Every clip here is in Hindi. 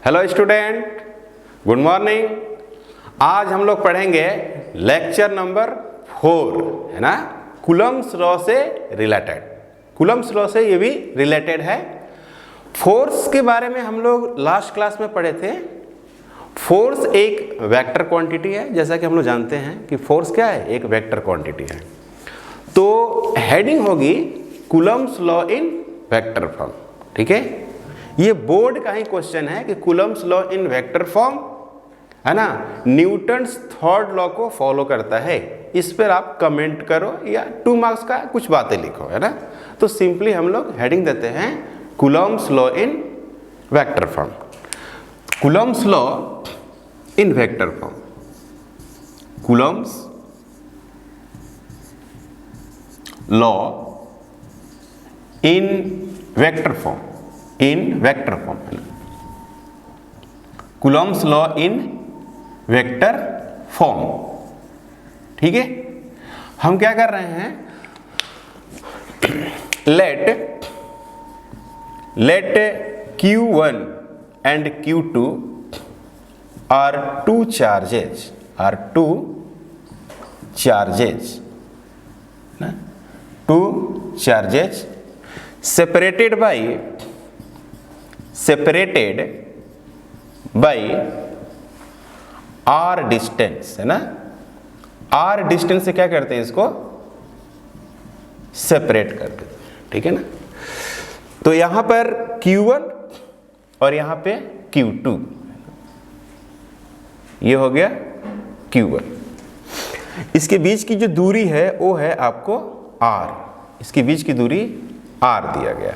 Hello student, good morning. आज हम लोग पढ़ेंगे लेक्चर नंबर 4, है ना। कूलम्ब्स लॉ से रिलेटेड, कूलम्ब्स लॉ से ये भी रिलेटेड है। फोर्स के बारे में हम लोग लास्ट क्लास में पढ़े थे। फोर्स एक वेक्टर क्वांटिटी है, जैसा कि हम लोग जानते हैं कि फोर्स क्या है, एक वेक्टर क्वांटिटी है। तो हेडिंग होगी Coulomb's law in vector form, ठीक है। ये बोर्ड का ही क्वेश्चन है कि Coulomb's law in vector form, है ना, न्यूटन्स थर्ड लॉ को फॉलो करता है। इस पर आप कमेंट करो या 2 मार्क्स का कुछ बातें लिखो, है ना। तो सिंपली हम लोग हेडिंग देते हैं Coulomb's law in vector form. Coulomb's law in vector form, Coulomb's law in vector form, in vector form, Coulomb's law in vector form, ठीक है। हम क्या कर रहे हैं, let Q1 and Q2 are two charges, separated by r distance, है ना। r डिस्टेंस से क्या करते हैं, इसको सेपरेट करते हैं, ठीक है ना। तो यहां पर Q1 और यहां पे Q2, ये हो गया Q1। इसके बीच की जो दूरी है वो है आपको r, इसके बीच की दूरी r दिया गया,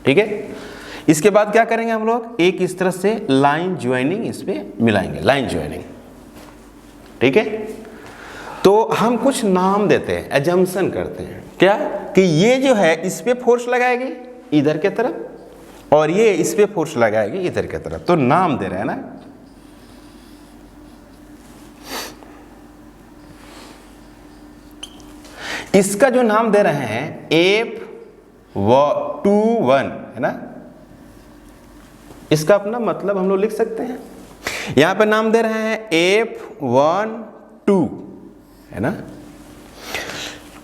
ठीक है। इसके बाद क्या करेंगे हम लोग, एक इस तरह से लाइन ज्वाइनिंग इस पे मिलाएंगे, लाइन ज्वाइनिंग, ठीक है। तो हम कुछ नाम देते हैं, एजम्पशन करते हैं क्या, कि ये जो है इस पे फोर्स लगाएगी इधर के तरफ और ये इस पे फोर्स लगाएगी इधर के तरफ। तो नाम दे रहे हैं ना, इसका जो नाम दे रहे हैं F21, है ना। इसका अपना मतलब हम लोग लिख सकते हैं। यहां पर नाम दे रहे हैं F12, है ना।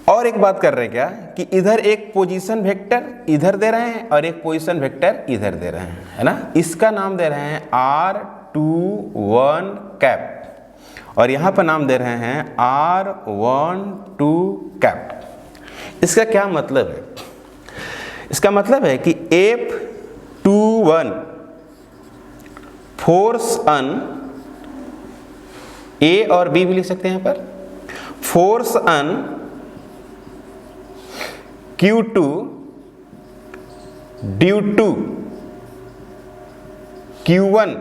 और एक बात कर रहे हैं क्या, कि इधर एक पोजीशन वेक्टर इधर दे रहे हैं और एक पोजीशन वेक्टर इधर दे रहे हैं, है ना। इसका नाम दे रहे हैं R21 कैप और यहां पर नाम दे रहे हैं R12 कैप। इसका क्या मतलब है, इसका मतलब है कि F21 फोर्स ऑन ए और बी भी लिख सकते हैं यहां पर, force on Q2 due to Q1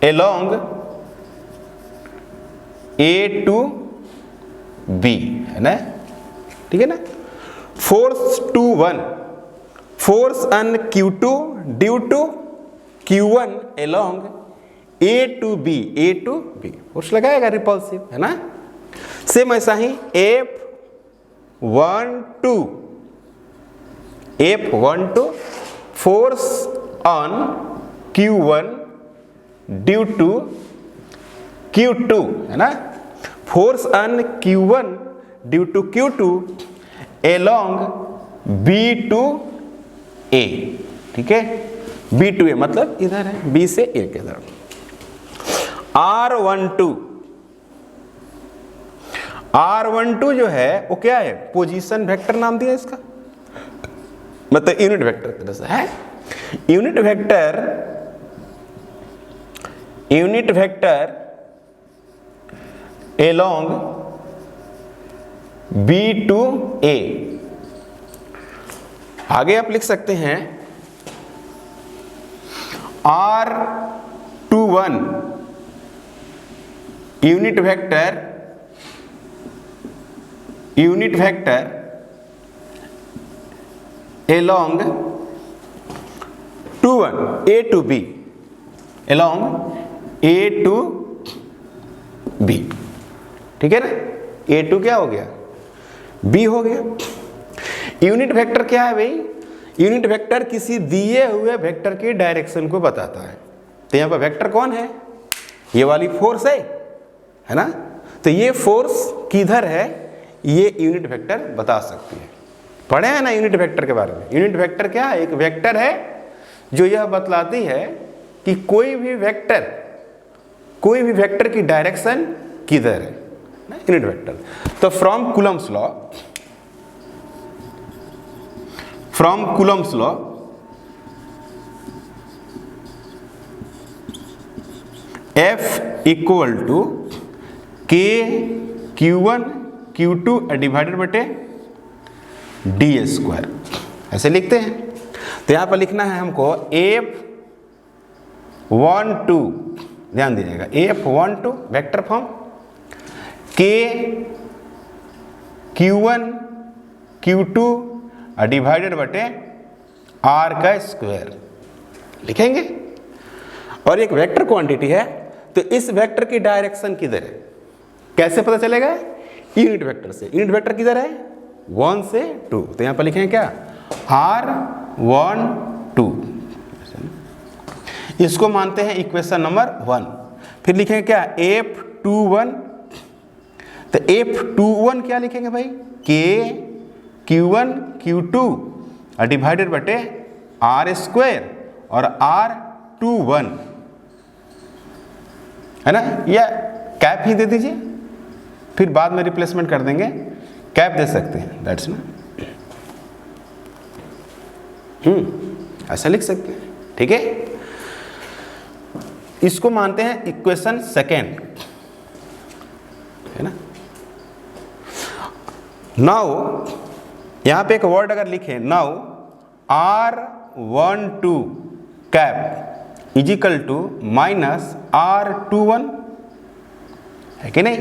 along A to B, है ना, ठीक है ना। Force two 1, force on Q2 due to Q1 along A to B, force लगाएगा रिपल्सिव, है ना। सेम ऐसा ही F12 force on Q1 due to Q2, है ना। Force on Q1 due to Q2 along B to A, ठीक है। B to A मतलब इधर है, B से A के तरफ। R12 जो है वो क्या है, पोजीशन वेक्टर नाम दिया इसका, मतलब यूनिट वेक्टर तरह से है। Unit vector along B to A। आगे आप लिख सकते हैं R21 unit vector along 21 A to B, along A to B, ठीक है ना। A2 क्या हो गया, B हो गया। यूनिट वेक्टर क्या है भाई, यूनिट वेक्टर किसी दिए हुए वेक्टर की डायरेक्शन को बताता है। तो यहाँ पर वेक्टर कौन है? ये वाली फोर्स है ना। तो ये फोर्स किधर है ये यूनिट वेक्टर बता सकती है। पढ़े हैं ना यूनिट वेक्टर के बारे में। यूनिट वेक्टर क्या है? एक वेक्टर है जो यह बतलाती है कि कोई भी वेक्टर की डायरेक्शन किधर है, यूनिट वेक्टर। तो from Coulomb's law F equal to k Q1 Q2 divided बटे डी स्क्वायर, ऐसे लिखते हैं। तो यहां पर लिखना है हमको F12, ध्यान दीजिएगा, F12 वेक्टर फॉर्म के Q1 Q2 डिवाइडेड बटे R का स्क्वायर लिखेंगे। और एक वेक्टर क्वांटिटी है, तो इस वेक्टर की डायरेक्शन किधर है कैसे पता चलेगा? यूनिट वेक्टर से। यूनिट वेक्टर किधर है? 1 से 2। तो यहां पर लिखेंगे क्या? R1 2, इसको मानते हैं इक्वेशन नंबर 1। फिर लिखेंगे क्या? F21। तो F21 क्या लिखेंगे भाई? K Q1 Q2 डिवाइडेड बटे R स्क्वायर और R21 है ना, या कैप ही दे दीजिए, फिर बाद में रिप्लेसमेंट कर देंगे, कैप दे सकते हैं, दैट्स ना। ऐसा लिख सकते हैं, ठीक है। इसको मानते हैं इक्वेशन सेकेंड, है ना। नाउ यहां पे एक वर्ड अगर लिखें, now R12 cap is equal to minus R21, है कि नहीं?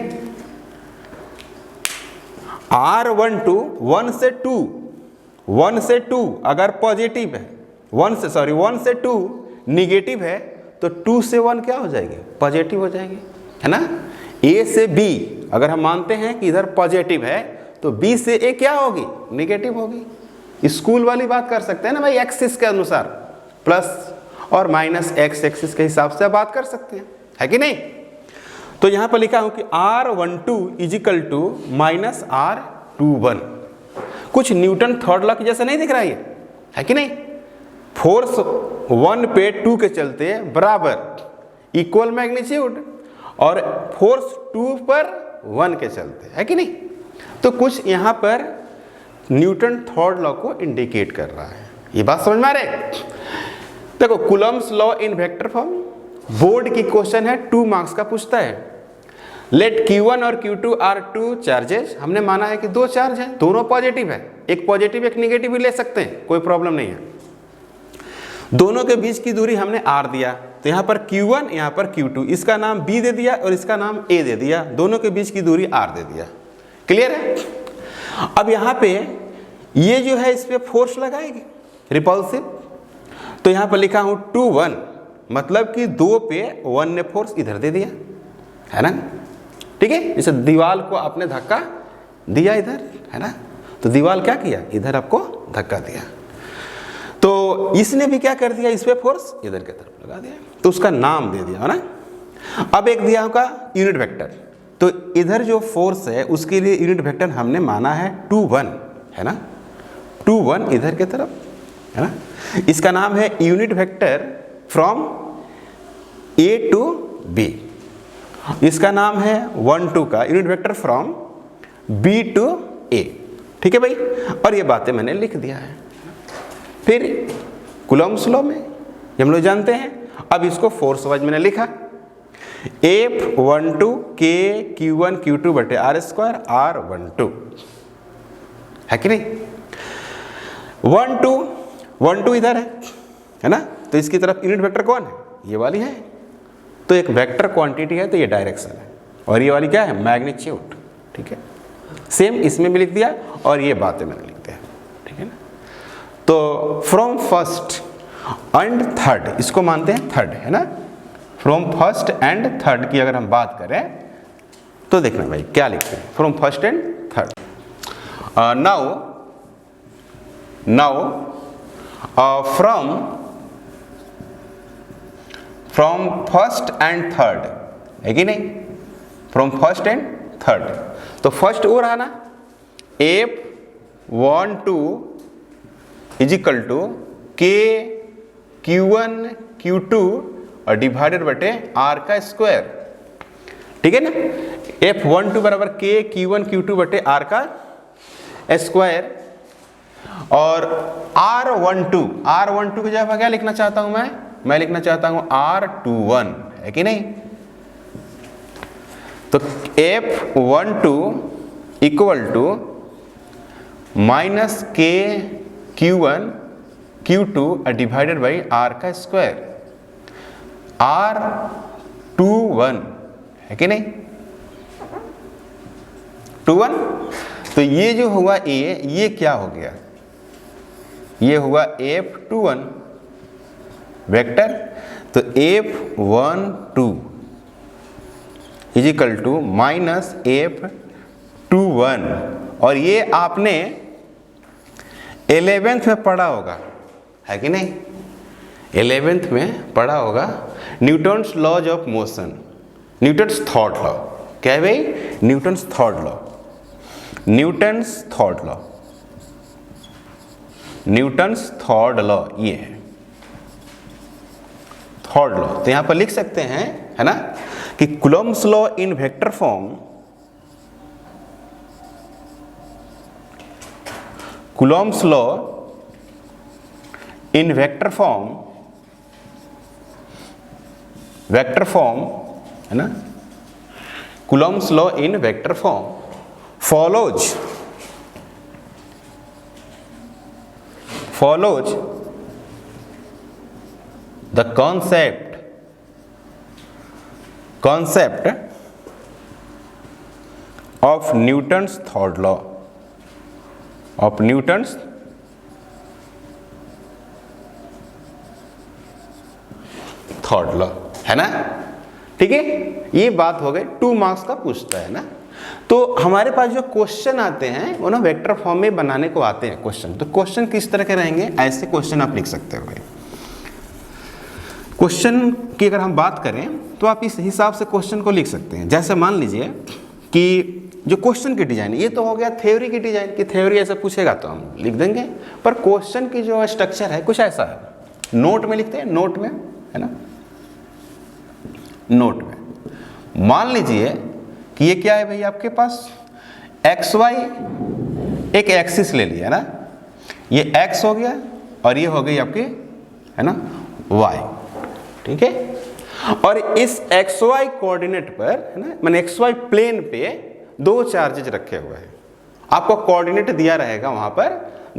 R12 1 से 2 अगर पॉजिटिव है, 1 से 2 निगेटिव है, तो 2 से 1 क्या हो जाएगी? पॉजिटिव हो जाएगी, है ना। A से B अगर हम मानते हैं कि इधर पॉजिटिव है, तो B से A क्या होगी? निगेटिव होगी। स्कूल वाली बात कर सकते हैं ना भाई, एक्सिस के अनुसार प्लस और माइनस एक्स एक्सिस के हिसाब से बात कर सकते हैं, है कि नहीं। तो यहां पर लिखा हूं कि R12 is equal to minus R21। कुछ न्यूटन थर्ड लॉ जैसा नहीं दिख रहा है कि नहीं। फोर्स 1 पे 2 के चलते बराबर इक्वल मैग्नीट्यूड, और फोर्स 2 पर 1 के चलते, है कि नहीं। तो कुछ यहां पर न्यूटन थर्ड लॉ को इंडिकेट कर रहा है। ये बात समझ में आ रही है? देखो Coulomb's law in vector form, board की क्वेश्चन है, 2 मार्क्स का पूछता है। लेट Q1 और Q2 आर 2 चार्जेस, हमने माना है कि 2 चार्ज हैं, दोनों पॉजिटिव है, एक पॉजिटिव एक निगेटिव भी ले सकते हैं, कोई प्रॉब्लम नहीं है। दोनों के बीच की दूरी हमने R दिया, तो यहाँ पर Q1 यहाँ पर Q2, इसका नाम B दे दिया और इसका नाम A दे दिया, दोनों के बीच की दूरी R दे दिया। क्लियर है? अब यहाँ पे ये जो है इस पे फोर्स लगाएगी रिपल्सिव, तो यहाँ पर लिखा हूँ 2 1, मतलब कि 2 पे 1 ने फोर्स इधर दे दिया, है ना। ठीक है, जैसे दीवार को आपने धक्का दिया इधर, है ना, तो दीवार क्या किया? इधर आपको धक्का दिया, तो इसने भी क्या कर दिया? इस पे फोर्स इधर की तरफ लगा दिया, तो उसका नाम दे दिया, है ना। अब एक दिया होगा यूनिट वेक्टर, तो इधर जो फोर्स है उसके लिए यूनिट वेक्टर हमने माना है 2 1, है ना, 2 1 इधर की तरफ, है ना। इसका नाम है unit vector from A to B। इसका नाम है 1 2 का unit vector from B to A। ठीक है भाई, और ये बातें मैंने लिख दिया है। फिर कूलम्स लॉ में हम लोग जानते हैं, अब इसको फोर्स वाइज मैंने लिखा, F12 K Q1 Q2 बटे R स्क्वायर R12, है कि नहीं। 1 2 इधर है ना, तो इसकी तरफ यूनिट वेक्टर कौन है? ये वाली है, तो एक वेक्टर क्वांटिटी है, तो ये डायरेक्शन है, और ये वाली क्या है? मैग्नीट्यूड। ठीक है, सेम इसमें भी लिख दिया और ये बातें मैंने लिख दिया, ठीक है ना। तो फ्रॉम फर्स्ट एंड थर्ड, इसको मानते हैं थर्ड, है ना। फ्रॉम फर्स्ट एंड थर्ड की अगर हम बात करें तो देखना भाई क्या लिखते हैं, from first and third. Now from first and third, है कि नहीं, फ्रॉम फर्स्ट एंड थर्ड। तो फर्स्ट वो रहा ना, F12 is equal to K Q1 Q2 और डिवाइडेड बटे R का स्क्वायर, ठीक है ना। F12 बराबर K Q1 Q2 बटे R का स्क्वायर, और R12 की जगह क्या लिखना चाहता हूं मैं लिखना चाहता हूं R21, है कि नहीं। तो F12 equal to minus K Q1 Q2 divided by R का स्क्वायर, R21, है कि नहीं, 21। तो ये जो हुआ ये क्या हो गया, ये हुआ F21 वेक्टर। तो F12 is equal to minus F21, और ये आपने 11th में पढ़ा होगा, है कि नहीं, 11th में पढ़ा होगा, Newton's laws of motion, Newton's thought law. क्या है भाई, Newton's thought law, Newton's thought law, Newton's third law, ये है थर्ड लॉ। तो यहां पर लिख सकते हैं, है ना, कि Coulomb's law in vector form, Coulomb's law in vector form, है ना, Coulomb's law in vector form follows the concept of Newton's third law, of Newton's third law, है ना, ठीक है। ये बात हो गई, 2 मार्क्स का पूछता है ना। तो हमारे पास जो क्वेश्चन आते हैं वो ना वेक्टर फॉर्म में बनाने को आते हैं क्वेश्चन। तो क्वेश्चन किस तरह के रहेंगे, ऐसे क्वेश्चन आप लिख सकते हो। क्वेश्चन की अगर हम बात करें तो आप इस हिसाब से क्वेश्चन को लिख सकते हैं। जैसे मान लीजिए कि जो क्वेश्चन की डिजाइन, ये तो हो गया थ्योरी की डिजाइन, कि थ्योरी ऐसे पूछेगा तो हम लिख देंगे, पर क्वेश्चन की जो स्ट्रक्चर है कुछ ऐसा है, नोट में लिखते हैं, नोट में, है ना, नोट में मान लीजिए कि ये क्या है भाई, आपके पास XY एक एक्सिस ले लिया ना, ये X हो गया और ये हो गई आपकी, है ना, Y, ठीक है। और इस XY कोऑर्डिनेट पर, है ना, मैंने XY प्लेन पे 2 चार्जेज रखे हुए हैं। आपको कोऑर्डिनेट दिया रहेगा वहां पर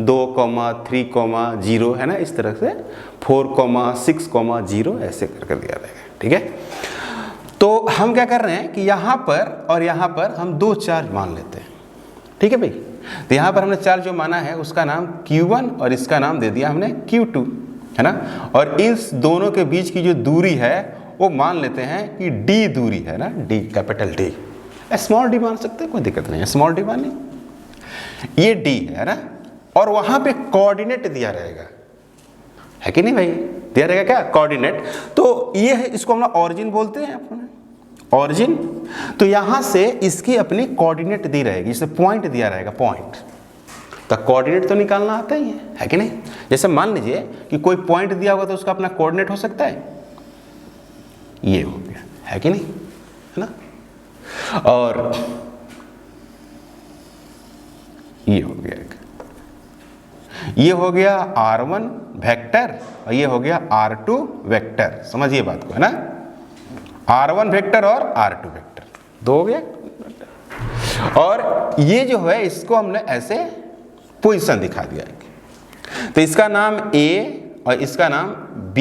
2,3,0, है ना, इस तरह से 4,6,0 ऐसे करके दिया रहेगा, ठीक है। तो हम क्या कर रहे हैं कि यहाँ पर और यहाँ पर हम 2 चार्ज मान लेते हैं, ठीक है भाई। तो यहाँ पर हमने चार्ज जो माना है उसका नाम Q1 और इसका नाम दे दिया हमने Q2, है ना। और इस दोनों के बीच की जो दूरी है वो मान लेते हैं कि D दूरी है ना, D, capital D, small d मान सकते हैं, कोई दिक्कत नहीं है, स्मॉल d मान लें, ये D है ना। और वहाँ पे कोऑर्डिनेट दिया रहेगा, है कि नहीं भाई, दिया रहेगा क्या, कोऑर्डिनेट। तो ये है, इसको हम ऑरिजिन बोलते हैं अपने, ऑरिजिन। तो यहां से इसकी अपनी कोऑर्डिनेट दी रहेगी, जैसे पॉइंट दिया रहेगा, पॉइंट, तो कोऑर्डिनेट तो निकालना आता ही है कि नहीं। जैसे मान लीजिए कि कोई पॉइंट दिया होगा तो उसका अपना कोऑर्डिनेट हो सकता है, ये हो गया, है कि नहीं, है ना। और ये हो गया, ये हो गया R1 वेक्टर और ये हो गया R2 वेक्टर, समझिए बात को, है ना। R1 वेक्टर और R2 वेक्टर 2 हो गया। और ये जो है इसको हमने ऐसे पोजीशन दिखा दिया है। तो इसका नाम A और इसका नाम B,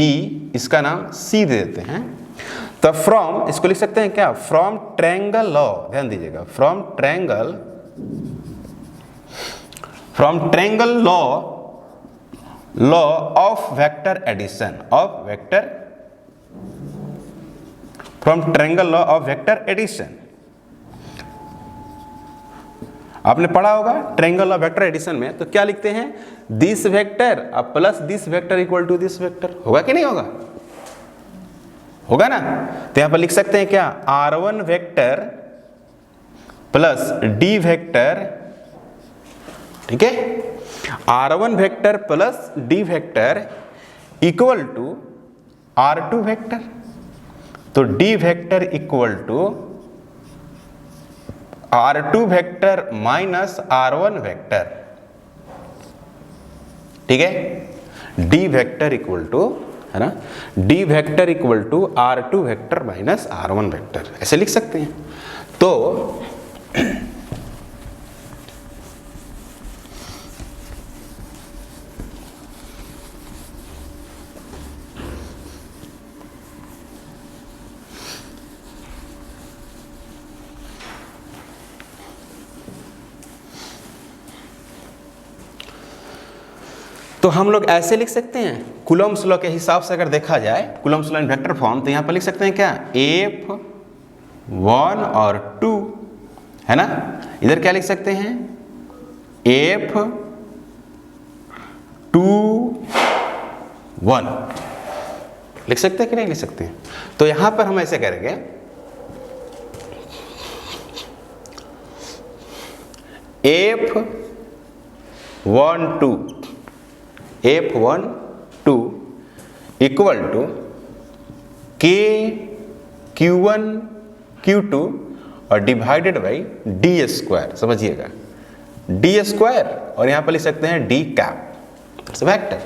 इसका नाम C दे देते हैं। तो फ्रॉम, इसको लिख सकते हैं क्या, फ्रॉम ट्रायंगल लॉ, ध्यान दीजिएगा, from triangle law of vector addition, of vector, from triangle law of vector addition आपने पढ़ा होगा ट्रायंगल ऑफ वेक्टर एडिशन में, तो क्या लिखते हैं, दिस वेक्टर अब plus this vector equal to this vector, होगा कि नहीं होगा, होगा ना। तो यहां पर लिख सकते हैं क्या, R1 vector plus D vector, ठीक है, R1 vector plus D vector equal to R2 vector. तो D vector equal to R2 vector minus R1 vector, ठीक है, D वेक्टर इक्वल टू, है ना, D vector equal to R2 vector minus R1 vector, ऐसे लिख सकते हैं। तो तो हम लोग ऐसे लिख सकते हैं, कूलम्ब्स लॉ के हिसाब से अगर देखा जाए, Coulomb's law in vector form, तो यहाँ पर लिख सकते हैं क्या, F1 और 2, है ना। इधर क्या लिख सकते हैं, F2 1 लिख सकते हैं कि नहीं लिख सकते हैं। तो यहाँ पर हम ऐसे करेंगे, F1 2 equal to Q1 Q2 और डिवाइडेड बाई D स्क्वायर, समझिएगा D स्क्वायर, और यहाँ पर लिख सकते हैं D कैप वेक्टर,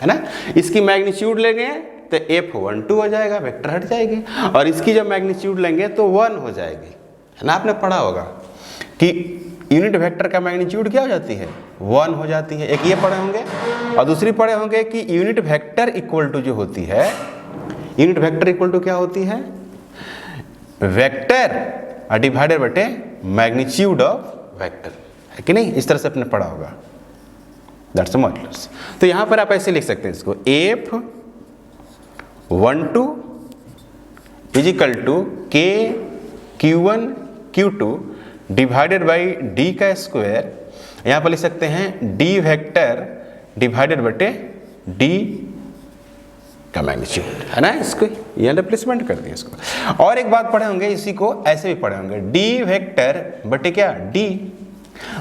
है ना। इसकी मैग्नीट्यूड लेंगे तो F1 2 हो जाएगा, वेक्टर हट जाएगी, और इसकी जब मैग्नीट्यूड लेंगे तो 1 हो जाएगी, है ना। आपने पढ़ा होगा कि यूनिट वेक्टर का मैग्नीट्यूड क्या हो जाती है, 1 हो जाती है। एक ये पढ़े होंगे, और दूसरी पढ़े होंगे कि यूनिट वेक्टर इक्वल टू जो होती है, यूनिट वेक्टर इक्वल टू क्या होती है, वेक्टर डिवाइडेड बटे मैग्नीट्यूड ऑफ वेक्टर, है कि नहीं। इस तरह से आपने पढ़ा होगा, दैट्स मॉड्यूलस। तो यहां पर आप ऐसे लिख सकते हैं इसको, F1 2 is equal to Q1 Q2 divided by D का स्क्वायर, यहाँ पर लिख सकते हैं D वेक्टर डिवाइडेड बटे D का मैग्नीट्यूड, है ना। इसको ये रिप्लेसमेंट कर दिया इसको। और एक बात पढ़े होंगे, इसी को ऐसे भी पढ़े होंगे, D वेक्टर बटे क्या, D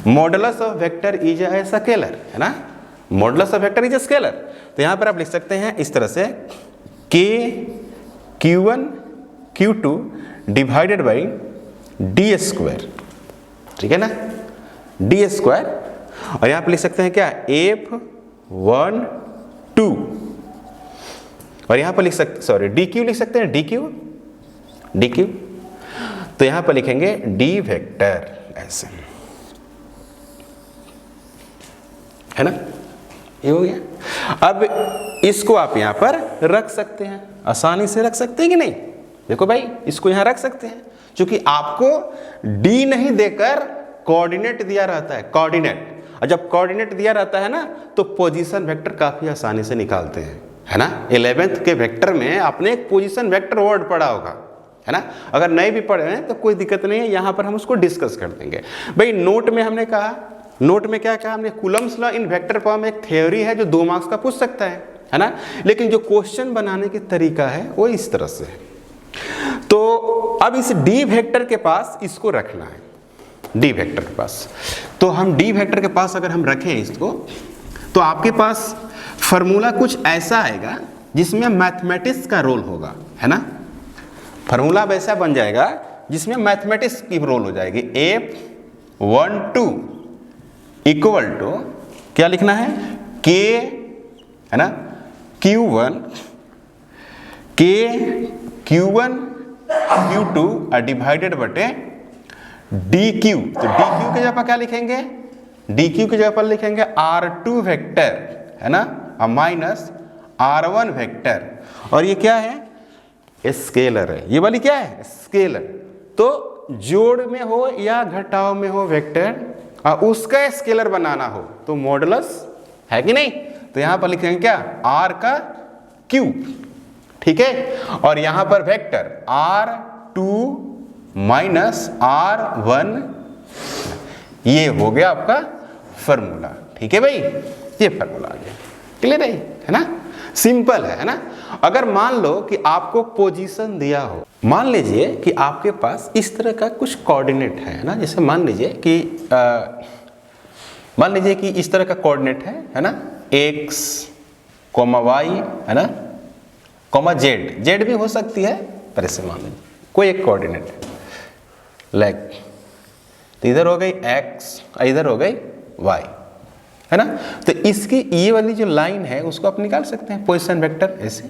modulus of vector is a scalar, है ना, modulus of vector is a scalar. तो यहाँ पर आप लिख सकते हैं इस तरह से, Q1 Q2 divided by D square, ठीक है ना, D स्क्वायर, और यहां पर लिख सकते हैं क्या, F1 2, और यहां पर लिख सकते, सॉरी DQ लिख सकते हैं, DQ। तो यहां पर लिखेंगे D वेक्टर, ऐसे, है ना, ये हो गया। अब इसको आप यहां पर रख सकते हैं, आसानी से रख सकते हैं कि नहीं। देखो भाई, इसको यहां रख सकते हैं, क्योंकि आपको D नहीं देकर कोऑर्डिनेट दिया रहता है, कोऑर्डिनेट, और जब कोऑर्डिनेट दिया रहता है ना, तो पोजीशन वेक्टर काफी आसानी से निकालते हैं, है ना। 11th के वेक्टर में आपने एक पोजीशन वेक्टर वर्ड पढ़ा होगा, है ना। अगर नहीं भी पढ़े हैं तो कोई दिक्कत नहीं है, यहां पर हम उसको डिस्कस कर देंगे। भाई नोट में हमने कहा, नोट में क्या कहा हमने, Coulomb's law in vector form एक थ्योरी है जो 2 मार्क्स का पूछ सकता है ना, लेकिन जो क्वेश्चन बनाने की तरीका है वो इस तरह से है। तो अब इस D वेक्टर के पास इसको रखना है, D वेक्टर के पास। तो हम D वेक्टर के पास अगर हम रखें इसको, तो आपके पास फॉर्मूला कुछ ऐसा आएगा जिसमें मैथमेटिक्स का रोल होगा, है ना। फॉर्मूला वैसा बन जाएगा जिसमें मैथमेटिक्स की रोल हो जाएगी। F1 2 इक्वल टू क्या लिखना है, K, है ना, Q1 Q2 डिवाइडेड बटे DQ। तो DQ के जगह पर क्या लिखेंगे, DQ की जगह पर लिखेंगे R2 वेक्टर, है ना, माइनस R1 वेक्टर, और ये क्या है, स्केलर है, ये वाली क्या है, स्केलर। तो जोड़ में हो या घटाव में हो वेक्टर, और उसका स्केलर बनाना हो तो मॉडुलस, है कि नहीं। तो यहां पर लिखेंगे क्या, R का क्यूब, ठीक है, और यहां पर वेक्टर R2 माइनस R1, ये हो गया आपका फॉर्मूला। ठीक है भाई, ये फॉर्मूला आ गया। क्लियर है ना? सिंपल है ना? अगर मान लो कि आपको पोजीशन दिया हो, मान लीजिए कि आपके पास इस तरह का कुछ कोऑर्डिनेट है ना, जैसे मान लीजिए कि इस तरह का कोऑर्डिनेट है ना, x, y है ना, z भी हो सकती है, पर ऐसे मान लीजिए कोई एक कोऑर्डिनेट है, लाइक तो इधर हो गई x, इधर हो गई y, है ना। तो इसकी ये वाली जो लाइन है उसको आप निकाल सकते हैं पोजीशन वेक्टर ऐसे।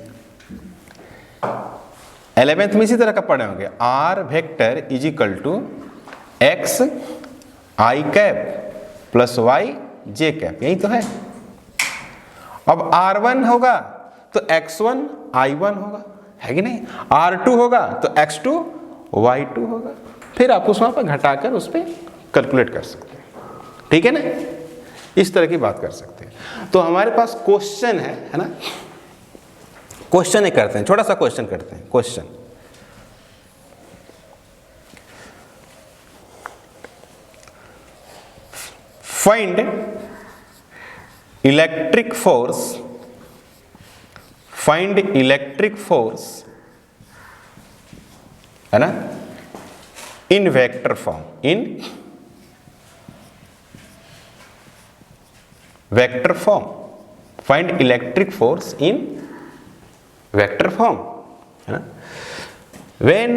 11th में इसी तरह का पढ़े होंगे, r vector is equal to x i cap plus y j cap, यही तो है। अब r1 होगा तो x1 i1 होगा, है कि नहीं? r2 होगा तो x2 y2 होगा। फिर आप उस वहां पर घटाकर उस पर कैलकुलेट कर सकते हैं। ठीक है ना? इस तरह की बात कर सकते हैं। तो हमारे पास क्वेश्चन है ना, क्वेश्चन करते हैं, छोटा सा क्वेश्चन करते हैं। क्वेश्चन, फाइंड इलेक्ट्रिक फोर्स है ना इन vector form, find electric force in vector form, है ना। when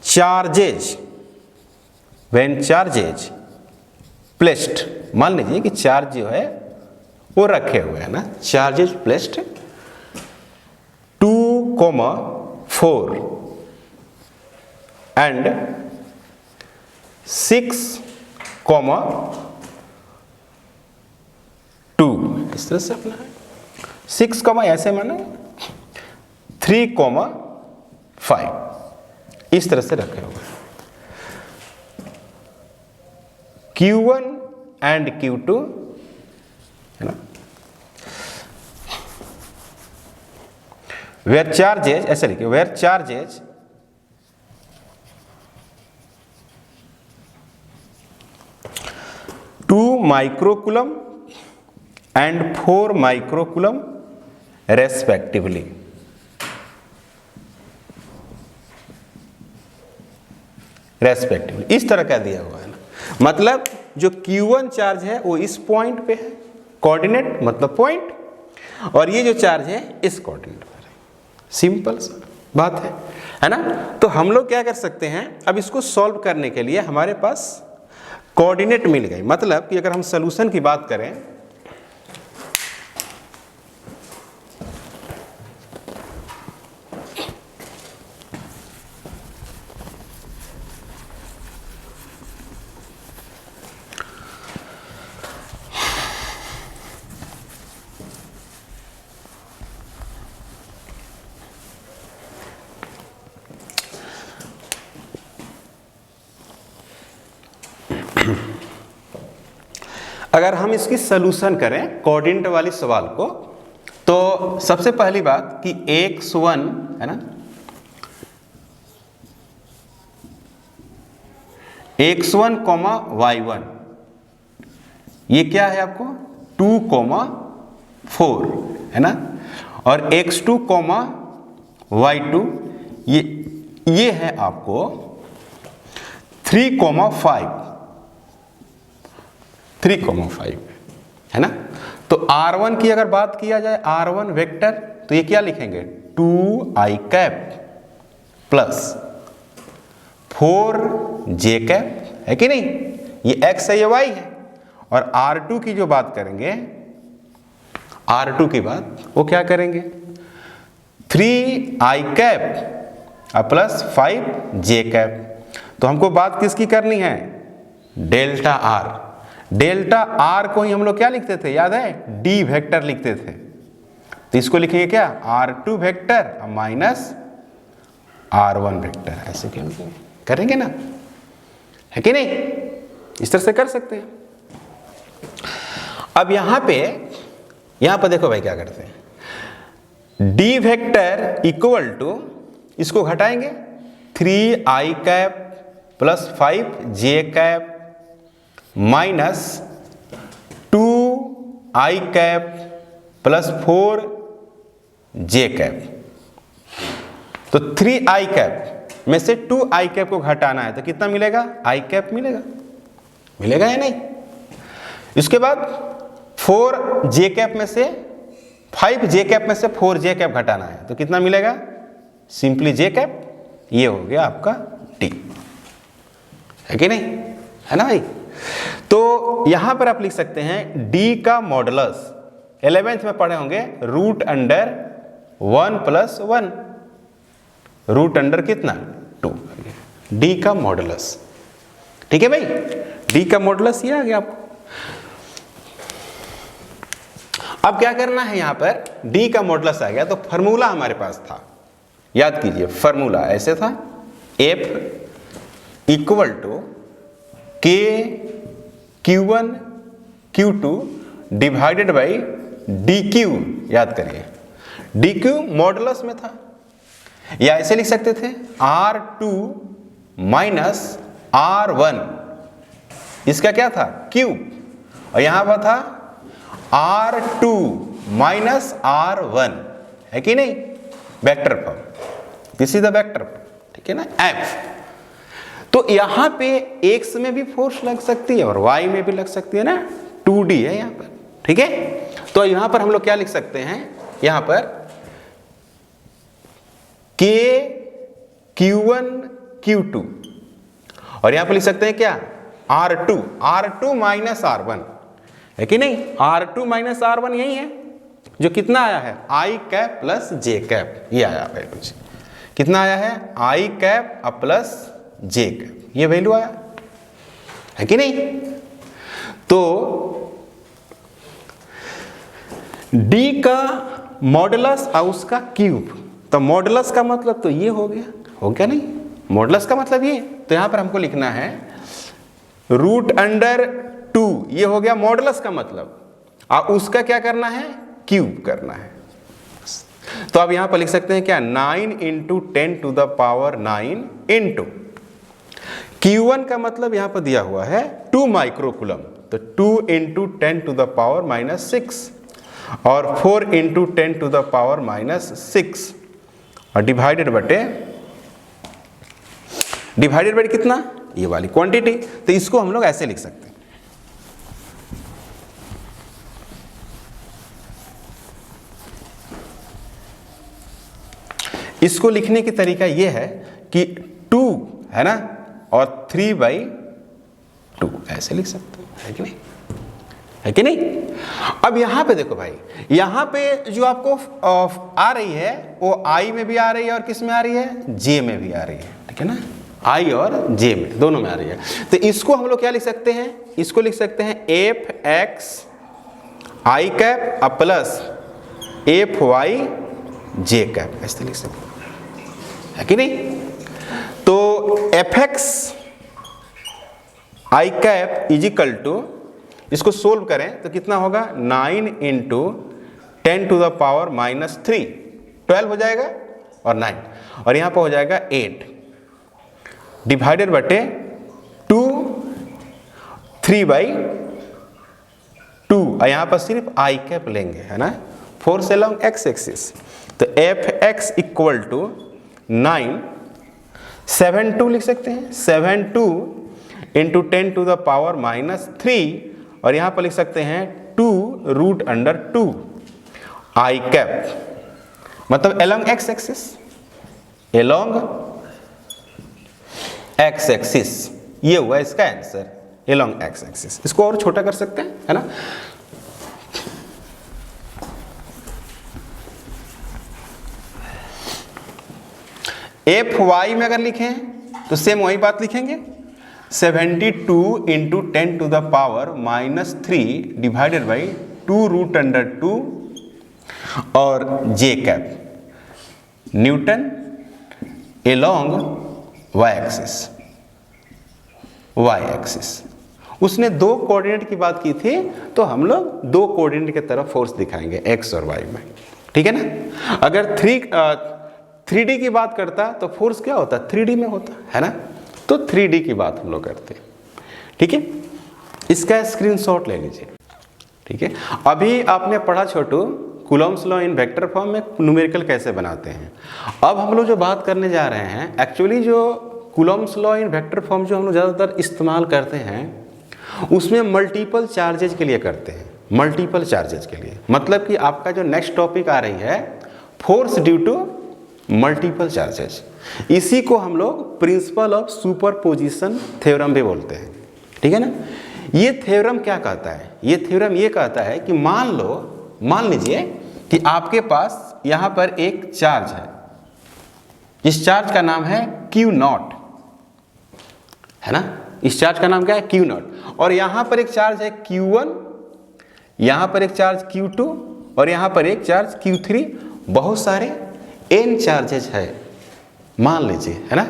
charges placed, मान लीजिए कि चार्ज जो है वो रखे हुए है ना, चार्जेस प्लेस्ड 2,4 and 6,2, इस तरह से अपना है 6, ऐसे माने 3,5, इस तरह से रखे हुए Q1 and Q2, है ना। वेयर चार्जेज, ऐसे लिखिए, where charges 2 microcoulomb and 4 microcoulomb respectively, इस तरह का दिया हुआ है ना। मतलब जो Q1 चार्ज है वो इस पॉइंट पे है, कोऑर्डिनेट मतलब पॉइंट, और ये जो चार्ज है इस कोऑर्डिनेट पर है। सिंपल सा बात है ना। तो हम लोग क्या कर सकते हैं, अब इसको सॉल्व करने के लिए हमारे पास कोऑर्डिनेट मिल गई। मतलब कि अगर हम सॉल्यूशन की बात करें, अगर हम इसकी सॉल्यूशन करें कोऑर्डिनेट वाली सवाल को, तो सबसे पहली बात कि x1 है ना, x1, y1 ये क्या है आपको 2,4 है ना, और x2, y2 ये है आपको 3,5 है ना। तो r1 की अगर बात किया जाए, r1 वेक्टर, तो ये क्या लिखेंगे 2i cap plus 4j cap, है कि नहीं। ये x है, ये y है। और r2 की जो बात करेंगे, r2 की बात वो क्या करेंगे 3i cap plus 5j cap. तो हमको बात किसकी करनी है, डेल्टा r। डेल्टा r को ही हम लोग क्या लिखते थे, याद है, d वेक्टर लिखते थे। तो इसको लिखेंगे क्या r2 vector minus r1 vector, ऐसे क्यों करेंगे ना, है कि नहीं। इस तरह से कर सकते हैं। अब यहां पे देखो भाई क्या करते हैं, d वेक्टर इक्वल टू, इसको घटाएंगे 3i cap plus 5j cap minus 2i cap plus 4j cap. तो 3i कैप में से 2i कैप को घटाना है तो कितना मिलेगा? i कैप मिलेगा, मिलेगा या नहीं? इसके बाद 4j कैप में से 5j कैप में से 4j कैप घटाना है तो कितना मिलेगा? Simply j cap. ये हो गया आपका t, है कि नहीं? है ना भाई? तो यहां पर आप लिख सकते हैं d का मॉडुलस 11th में पढ़े होंगे root under 1 plus 1, root under कितना? 2, d का मॉडुलस। ठीक है भाई, d का मॉडुलस ये आ गया आपको। अब क्या करना है, यहां पर d का मॉडुलस आ गया तो फॉर्मूला हमारे पास था, याद कीजिए फॉर्मूला ऐसे था, f equal to k q1 q2 divided by dq। याद करिए dq मॉडुलस में था, या ऐसे लिख सकते थे r2 माइनस r1, इसका क्या था? क्यूब, और यहां पर था r2 माइनस r1, है कि नहीं? Vector form, this is the vector form, ठीक है ना? f। तो यहां पे x में भी फोर्स लग सकती है और y में भी लग सकती है ना, 2D है यहां पर, ठीक है? तो यहां पर हम लोग क्या लिख सकते हैं, यहां पर k q1 q2, और यहां पर लिख सकते हैं क्या? r2 माइनस r1, है कि नहीं? r2 माइनस r1 यही है जो कितना आया है? i cap plus j cap, ये आया वैल्यू। कितना आया है? i कैप अब प्लस j कैप, ये वैल्यू आया, है कि नहीं? तो d का मॉडुलस और उसका क्यूब, तो मॉडुलस का मतलब तो ये हो गया नहीं? मॉडुलस का मतलब ये, तो यहां पर हमको लिखना है रूट अंडर 2, ये हो गया मॉडुलस का मतलब, और उसका क्या करना है? क्यूब करना है। तो अब यहां पर लिख सकते हैं क्या? 9 into 10 to the power 9 into Q1 का मतलब यहां पर दिया हुआ है 2 माइक्रोकुलम, तो 2 into 10 to the power minus 6 और 4 into 10 to the power minus 6 और डिवाइडेड बटे कितना? ये वाली क्वांटिटी। तो इसको हम लोग ऐसे लिख सकते हैं, इसको लिखने की तरीका ये है कि 2 है ना और 3/2 ऐसे लिख सकते हैं, है कि नहीं? है कि नहीं? अब यहां पे देखो भाई, यहां पे जो आपको आ रही है वो i में भी आ रही है और किस में आ रही है? j में भी आ रही है, ठीक है ना? i और j में दोनों में आ रही है। तो इसको हम लोग क्या लिख सकते हैं? इसको लिख सकते हैं f(x) i कैप अब प्लस f(y) j कैप, ऐसे लिख सकते हैं, है कि नहीं? तो f(x) i cap is equal to, इसको सोल्व करें तो कितना होगा? 9 into 10 to the power minus 3, 12 हो जाएगा और 9, और यहाँ पर हो जाएगा 8 डिवाइडेड बटे 2 3/2, और यहाँ पर सिर्फ i कैप लेंगे, है ना? Force along x axis. तो f(x) इक्वल टू 9 7/2 लिख सकते हैं, 7/2 into 10 to the power minus 3, और यहां पर लिख सकते हैं 2 रूट अंडर 2 i कैप, मतलब along x axis, along x axis, ये हुआ इसका आंसर, एलोंग x एक्सिस। इसको और छोटा कर सकते हैं, है ना? fy में अगर लिखें तो सेम वही बात लिखेंगे, 72 into 10 to the power minus 3 divided by 2 root under 2 और j cap newton along y axis. उसने 2 कोऑर्डिनेट की बात की थी, तो हम लोग 2 कोऑर्डिनेट की तरफ फोर्स दिखाएंगे x और y में, ठीक है ना? अगर 3D की बात करता तो फोर्स क्या होता? 3D में होता, है ना? तो 3D की बात हम लोग करते हैं। ठीक है, इसका स्क्रीनशॉट ले लीजिए। ठीक है, अभी आपने पढ़ा छोटू Coulomb's law in vector form में न्यूमेरिकल कैसे बनाते हैं। अब हम लोग जो बात करने जा रहे हैं, एक्चुअली जो Coulomb's law in vector form जो हम लोग ज़्यादातर इस्तेमाल करते हैं उसमें मल्टीपल चार्जेज के लिए करते हैं। मल्टीपल चार्जेज के लिए मतलब कि आपका जो नेक्स्ट टॉपिक आ रही है force due to multiple charges, इसी को हम लोग प्रिंसिपल ऑफ सुपरपोजिशन थ्योरम भी बोलते हैं। ठीक है ना। ये थ्योरम क्या कहता है, ये थ्योरम ये कहता है कि मान लीजिए कि आपके पास यहाँ पर एक चार्ज है, इस चार्ज का नाम है Q0, है ना। इस चार्ज का नाम क्या है Q0, और यहाँ पर एक चार्ज है Q1, यहाँ पर एक चार्ज Q2 और यहाँ पर एक चार्ज Q3, बहुत सारे n चार्जेज है मान लीजिए, है ना।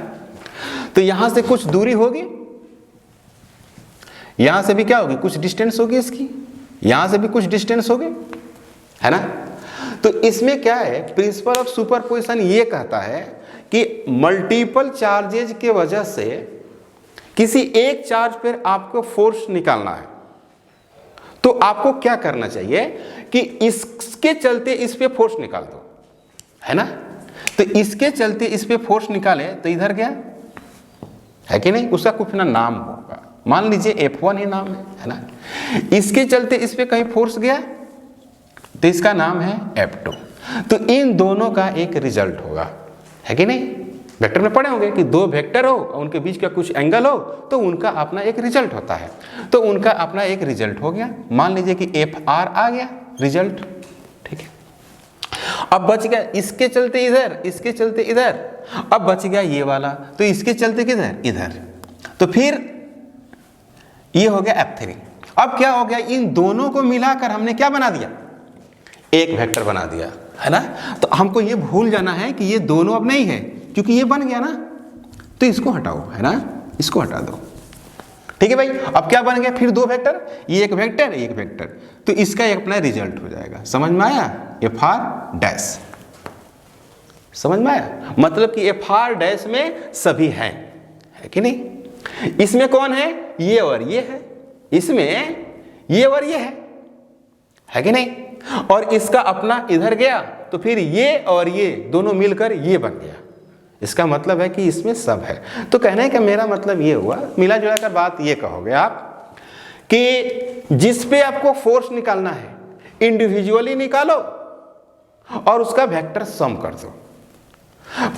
तो यहाँ से कुछ दूरी होगी, यहाँ से भी क्या होगी, कुछ डिस्टेंस होगी इसकी, यहाँ से भी कुछ डिस्टेंस होगी, है ना। तो इसमें क्या है, प्रिंसिपल ऑफ सुपरपोजिशन ये कहता है कि मल्टीपल चार्जेज के वजह से किसी एक चार्ज पर आपको फोर्स निकालना है, तो आपको क्या करना चाहिए कि इसके चलते इस पे फोर्स निकाल दो, है ना। तो इसके चलते इस पे फोर्स निकाले तो इधर गया, है कि नहीं, उसका कुछ ना नाम होगा, मान लीजिए F1 ही नाम है ना। इसके चलते इस पे कहीं फोर्स गया तो इसका नाम है F2। तो इन दोनों का एक रिजल्ट होगा, है कि नहीं। वेक्टर में पढ़े होंगे कि दो वेक्टर हो और उनके बीच का कुछ एंगल हो तो उनका अपना एक रिजल्ट होता है, तो उनका अपना एक रिजल्ट हो गया। मान लीजिए कि FR आ गया रिजल्ट, ठीक है। अब बच गया इसके चलते इधर, इसके चलते इधर, अब बच गया ये वाला, तो इसके चलते किधर, इधर, तो फिर ये हो गया F3। अब क्या हो गया, इन दोनों को मिलाकर हमने क्या बना दिया, एक वेक्टर बना दिया, है ना। तो हमको ये भूल जाना है कि ये दोनों अब नहीं है, क्योंकि ये बन गया ना, तो इसको हटाओ, है ना, इसको हटा दो। ठीक है भाई, अब क्या बन गया, फिर दो वेक्टर, ये एक वेक्टर एक वेक्टर, तो इसका एक अपना रिजल्ट हो जाएगा। समझ में आया, FR डैश, समझ में आया, मतलब कि FR डैश में सभी हैं, है कि नहीं। इसमें कौन है, ये और ये है, इसमें ये और ये है कि नहीं, और इसका अपना इधर गया तो फिर ये और ये दोनों मिलकर ये बन गया। इसका मतलब है कि इसमें सब है। तो कहने का मेरा मतलब ये हुआ, मिला जुला कर बात ये कहोगे आप कि जिस पे आपको फोर्स निकालना है इंडिविजुअली निकालो और उसका वेक्टर सम कर दो,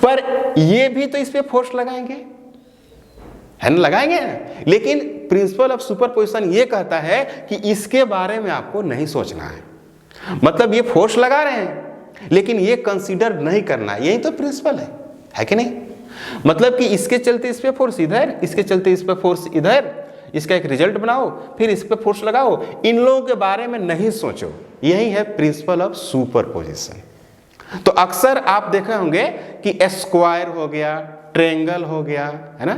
पर ये भी तो इस पे फोर्स लगाएंगे, है ना, लगाएंगे। लेकिन प्रिंसिपल ऑफ सुपरपोजिशन ये कहता है कि इसके बारे में आपको नहीं सोचना है, मतलब ये फोर्स लगा रहे हैं लेकिन ये कंसीडर नहीं करना, यही तो प्रिंसिपल है कि नहीं। मतलब कि इसके चलते इस पे फोर्स इधर, इसके चलते इस पे फोर्स इधर, इसका एक रिजल्ट बनाओ, फिर इस पे फोर्स लगाओ, इन लोगों के बारे में नहीं सोचो, यही है प्रिंसिपल ऑफ सुपरपोजिशन। तो अक्सर आप देखे होंगे कि स्क्वायर हो गया, ट्रायंगल हो गया, है ना,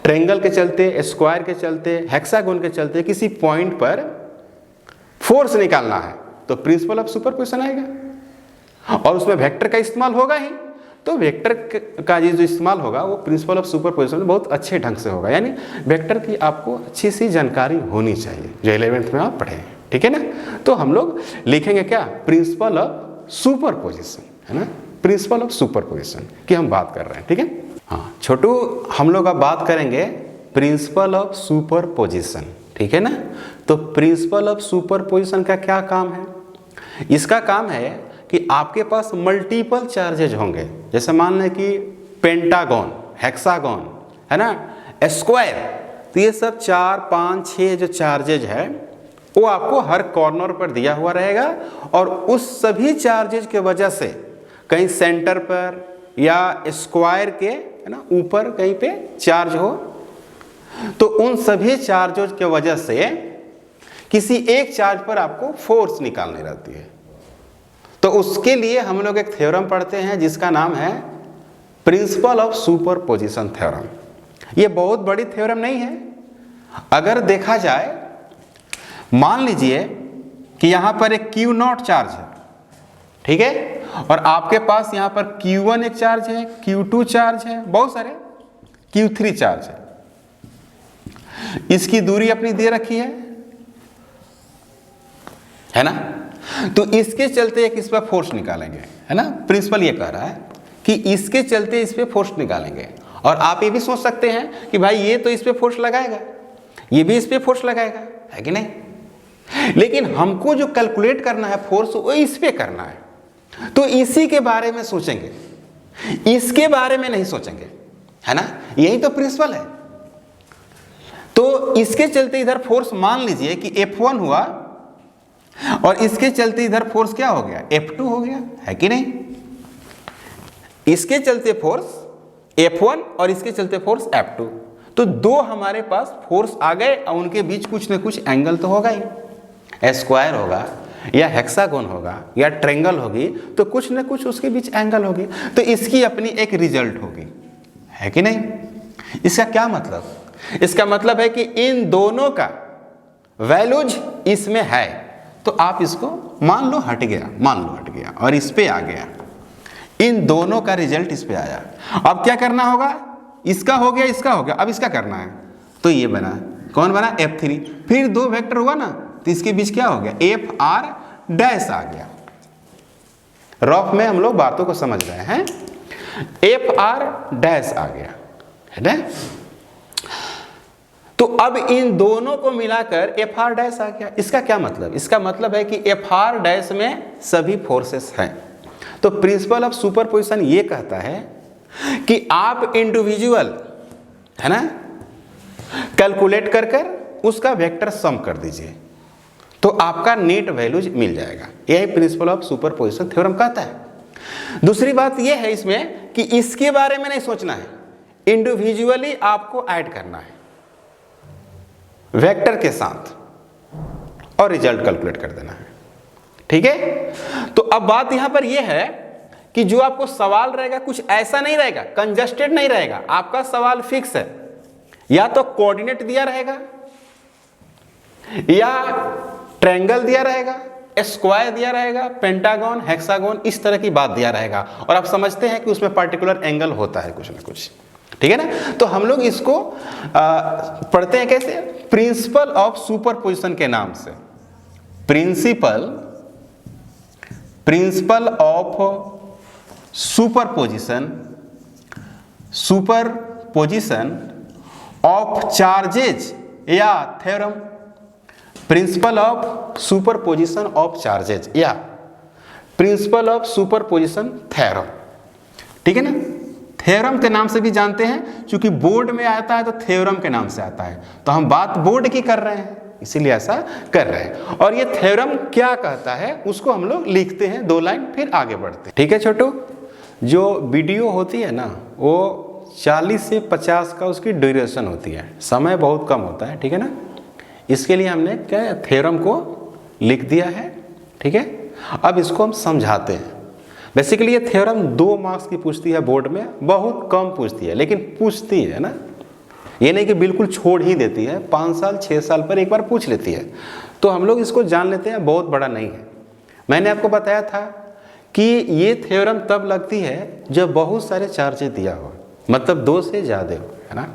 ट्रायंगल के चलते, स्क्वायर के चलते, हेक्सागोन के चलते किसी पॉइंट पर फोर्स निकालना है तो प्रिंसिपल ऑफ सुपरपोजिशन आएगा और उसमें वेक्टर का इस्तेमाल होगा ही। तो वेक्टर का ये जो इस्तेमाल होगा वो प्रिंसिपल ऑफ सुपरपोजिशन में बहुत अच्छे ढंग से होगा, यानी वेक्टर की आपको अच्छी सी जानकारी होनी चाहिए जो 11th में आप पढ़े हैं, ठीक है ना। तो हम लोग लिखेंगे क्या, प्रिंसिपल ऑफ सुपरपोजिशन, है ना, प्रिंसिपल ऑफ सुपरपोजिशन की हम बात कर रहे हैं, ठीक है। हाँ छोटू, हम लोग अब बात करेंगे प्रिंसिपल ऑफ सुपरपोजिशन, ठीक है ना। तो प्रिंसिपल ऑफ सुपरपोजिशन का क्या काम है, इसका काम है कि आपके पास मल्टीपल चार्जेज होंगे, जैसे मान लें कि पेंटागन, हेक्सागन, है ना, स्क्वायर, तो ये सब 4, 5, 6 जो चार्जेज है वो आपको हर कॉर्नर पर दिया हुआ रहेगा और उस सभी चार्जेज के वजह से कहीं सेंटर पर या स्क्वायर के, है ना, ऊपर कहीं पे चार्ज हो, तो उन सभी चार्जेज के वजह से किसी एक चार्ज पर आपको फोर्स निकालनी रहती है। तो उसके लिए हम लोग एक थ्योरम पढ़ते हैं जिसका नाम है प्रिंसिपल ऑफ सुपरपोजिशन थ्योरम। ये बहुत बड़ी थ्योरम नहीं है। अगर देखा जाए, मान लीजिए कि यहाँ पर एक Q0 चार्ज है, ठीक है, और आपके पास यहाँ पर Q1 एक चार्ज है, Q2 चार्ज है, बहुत सारे Q3 चार्ज है, इसकी दूरी अपनी दे रखी है ना। तो इसके चलते एक इस पर फोर्स निकालेंगे, है ना। प्रिंसिपल ये कह रहा है कि इसके चलते इस पे फोर्स निकालेंगे। और आप ये भी सोच सकते हैं कि भाई ये तो इस पे फोर्स लगाएगा, ये भी इस पे फोर्स लगाएगा, है कि नहीं। लेकिन हमको जो कैलकुलेट करना है फोर्स, वो इस पे करना है, तो इसी के बारे में सोचेंगे, इसके बारे में नहीं सोचेंगे, है ना। यही तो प्रिंसिपल है। तो इसके चलते इधर फोर्स मान लीजिए कि F1 हुआ, और इसके चलते इधर फोर्स क्या हो गया, F2 हो गया, है कि नहीं। इसके चलते फोर्स F1 और इसके चलते फोर्स F2, तो दो हमारे पास फोर्स आ गए, और उनके बीच कुछ न कुछ एंगल तो होगा ही। स्क्वायर होगा या हेक्सागोन होगा या ट्रायंगल होगी, तो कुछ न कुछ उसके बीच एंगल होगी, तो इसकी अपनी एक रिजल्ट होगी, है कि नहीं। इसका क्या मतलब, इसका मतलब है कि इन दोनों का वैल्यूज इसमें है, तो आप इसको मान लो हट गया और इस पे आ गया, इन दोनों का रिजल्ट इस पे आया। अब क्या करना होगा, इसका हो गया, इसका हो गया, अब इसका करना है, तो ये बना, कौन बना, F3। फिर दो वेक्टर हुआ ना, तो इसके बीच क्या हो गया, FR डैश आ गया। रफ में हम लोग बातों को समझ रहे हैं, FR डैश आ गया, है ना। तो अब इन दोनों को मिलाकर FR डैश आ गया। इसका क्या मतलब, इसका मतलब है कि FR डैश में सभी फोर्सेस हैं। तो प्रिंसिपल ऑफ सुपरपोजिशन ये कहता है कि आप इंडिविजुअल, है ना, कैलकुलेट कर कर उसका वेक्टर सम कर दीजिए, तो आपका नेट वैल्यूज मिल जाएगा। यही प्रिंसिपल ऑफ सुपरपोजिशन थ्योरम कहता है। दूसरी बात यह है इसमें कि इसके बारे में नहीं सोचना है, इंडिविजुअली आपको ऐड करना है वेक्टर के साथ और रिजल्ट कैलकुलेट कर देना है, ठीक है। तो अब बात यहां पर यह है कि जो आपको सवाल रहेगा कुछ ऐसा नहीं रहेगा, कंजस्टेड नहीं रहेगा, आपका सवाल फिक्स है, या तो कोऑर्डिनेट दिया रहेगा, या ट्रायंगल दिया रहेगा, स्क्वायर दिया रहेगा, पेंटागन, हेक्सागन, इस तरह की बात दिया रहेगा, और आप समझते हैं कि उसमें पर्टिकुलर एंगल होता है कुछ ना कुछ, ठीक है ना। तो हम लोग इसको पढ़ते हैं कैसे, प्रिंसिपल ऑफ सुपरपोजिशन के नाम से। Principle of superposition of charges या theorem, principle of superposition of charges या प्रिंसिपल ऑफ सुपरपोजिशन थ्योरम, ठीक है ना। थ्योरम के नाम से भी जानते हैं, क्योंकि बोर्ड में आता है तो थ्योरम के नाम से आता है, तो हम बात बोर्ड की कर रहे हैं, इसीलिए ऐसा कर रहे हैं। और ये थ्योरम क्या कहता है उसको हम लोग लिखते हैं 2 लाइन, फिर आगे बढ़ते हैं, ठीक है। छोटू, जो वीडियो होती है ना, वो 40 से 50 का उसकी ड्यूरेशन होती है, समय बहुत कम होता है, ठीक है ना। इसके लिए हमने क्या थ्योरम को लिख दिया है, ठीक है। अब इसको हम समझाते हैं। बेसिकली ये थ्योरम 2 मार्क्स की पूछती है बोर्ड में, बहुत कम पूछती है, लेकिन पूछती है ना, ये नहीं कि बिल्कुल छोड़ ही देती है, 5 साल 6 साल पर एक बार पूछ लेती है, तो हम लोग इसको जान लेते हैं, बहुत बड़ा नहीं है। मैंने आपको बताया था कि ये थ्योरम तब लगती है जब बहुत सारे चार्जेस दिया हो, मतलब 2 से ज़्यादा हो, है ना।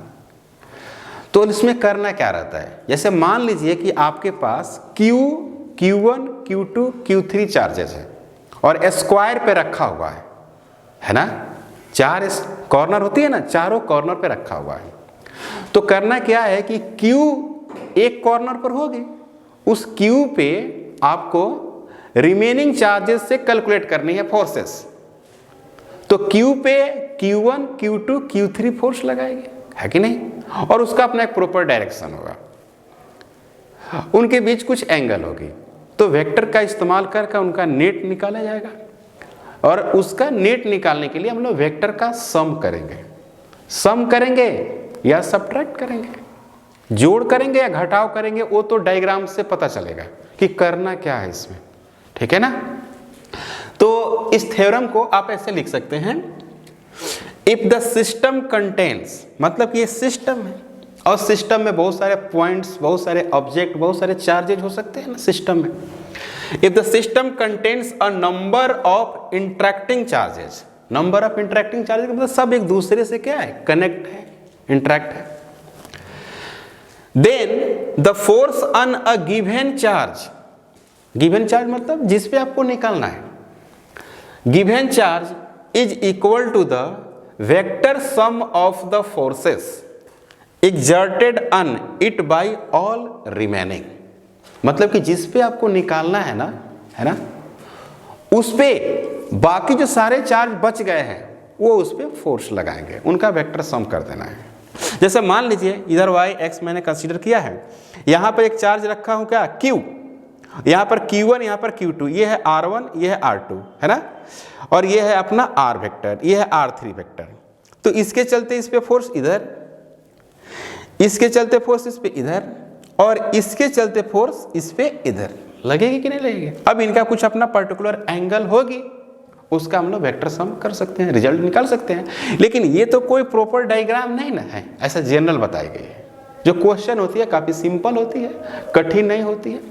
तो इसमें करना क्या रहता है, जैसे मान लीजिए कि आपके पास Q1, Q2, Q3 चार्जेस है और स्क्वायर पे रखा हुआ है ना, 4 कॉर्नर होती है ना, चारों कॉर्नर पे रखा हुआ है। तो करना क्या है कि Q एक कॉर्नर पर होगी, उस Q पे आपको रिमेनिंग चार्जेस से कैलकुलेट करनी है फोर्सेस। तो Q पे Q1, Q2, Q3 फोर्स लगाएंगे, है कि नहीं, और उसका अपना एक प्रॉपर डायरेक्शन होगा, उनके बीच कुछ एंगल होगी, तो वेक्टर का इस्तेमाल करके उनका नेट निकाला जाएगा, और उसका नेट निकालने के लिए हम लोग वेक्टर का सम करेंगे या सब्ट्रैक्ट करेंगे, जोड़ करेंगे या घटाव करेंगे, वो तो डायग्राम से पता चलेगा कि करना क्या है इसमें, ठीक है ना। तो इस थ्योरम को आप ऐसे लिख सकते हैं, इफ द सिस्टम कंटेन्स, मतलब ये सिस्टम है और सिस्टम में बहुत सारे पॉइंट्स, बहुत सारे ऑब्जेक्ट, बहुत सारे चार्जेज हो सकते हैं ना सिस्टम में। If the system contains a number of interacting charges, number of interacting charges मतलब सब एक दूसरे से क्या है, कनेक्ट है, इंटरैक्ट है। Then the force on a given charge, given charge मतलब जिस पे आपको निकालना है, given charge is equal to the vector sum of the forces exerted on it by all remaining। मतलब कि जिस पे आपको निकालना है ना, उस पे बाकी जो सारे चार्ज बच गए हैं वो उस पे फोर्स लगाएंगे, उनका वेक्टर सम कर देना है। जैसे मान लीजिए इधर y x मैंने कंसीडर किया है, यहाँ पर एक चार्ज रखा हूँ क्या q, यहाँ पर q1, यहाँ पर q2, ये है r1, ये है r2, है ना, और ये है अपना r वेक्टर, ये है r3 वेक्टर। तो इसके चलते इस पे फोर्स इधर, इसके चलते फोर्स इस पे इधर, और इसके चलते फोर्स इस पे इधर लगेगी कि नहीं लगेगी। अब इनका कुछ अपना पर्टिकुलर एंगल होगी, उसका हम लोग वेक्टर सम कर सकते हैं, रिजल्ट निकाल सकते हैं। लेकिन ये तो कोई प्रॉपर डायग्राम नहीं ना है, ऐसा जनरल बताई गई है। जो क्वेश्चन होती है काफी सिंपल होती है, कठिन नहीं होती है।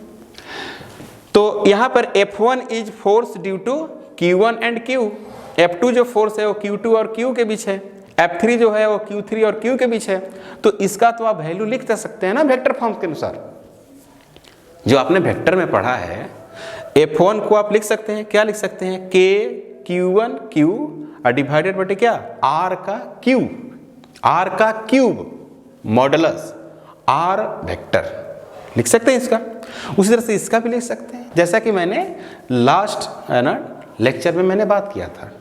तो यहाँ पर F1 is force due to Q1 and Q, F2 जो फोर्स है वो Q2 और Q के बीच है, F3 जो है वो Q3 और Q के बीच है। तो इसका तो आप वैल्यू लिख सकते हैं ना वेक्टर फॉर्म के अनुसार, जो आपने वेक्टर में पढ़ा है। F1 को आप लिख सकते हैं, क्या लिख सकते हैं, K Q1 Q डिवाइडेड बटे क्या, R का Q, R का क्यूब मॉडुलस R वेक्टर लिख सकते हैं इसका। उसी तरह से इसका भी लिख सकते हैं, जैसा कि मैंने लास्ट है ना लेक्चर में मैंने बात किया था।